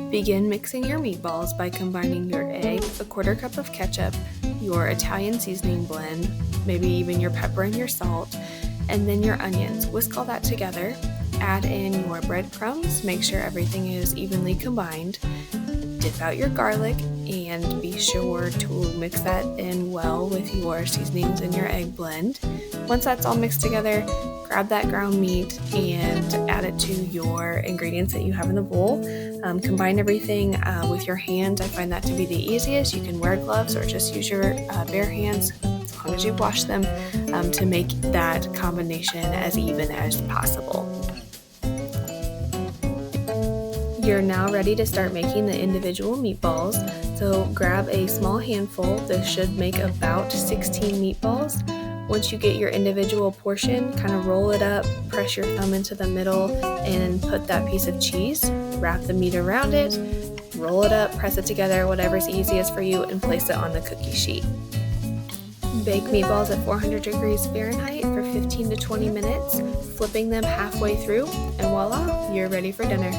Begin mixing your meatballs by combining your egg, a quarter cup of ketchup, your Italian seasoning blend, maybe even your pepper and your salt, and then your onions. Whisk all that together. Add in your breadcrumbs, make sure everything is evenly combined. Dip out your garlic and be sure to mix that in well with your seasonings and your egg blend. Once that's all mixed together, grab that ground meat and add it to your ingredients that you have in the bowl. Combine everything with your hands. I find that to be the easiest. You can wear gloves or just use your bare hands as long as you've washed them to make that combination as even as possible. You're now ready to start making the individual meatballs. So grab a small handful. This should make about 16 meatballs. Once you get your individual portion, kind of roll it up, press your thumb into the middle, and put that piece of cheese. Wrap the meat around it, roll it up, press it together, whatever's easiest for you, and place it on the cookie sheet. Bake meatballs at 400 degrees Fahrenheit for 15 to 20 minutes, flipping them halfway through, and voila, you're ready for dinner.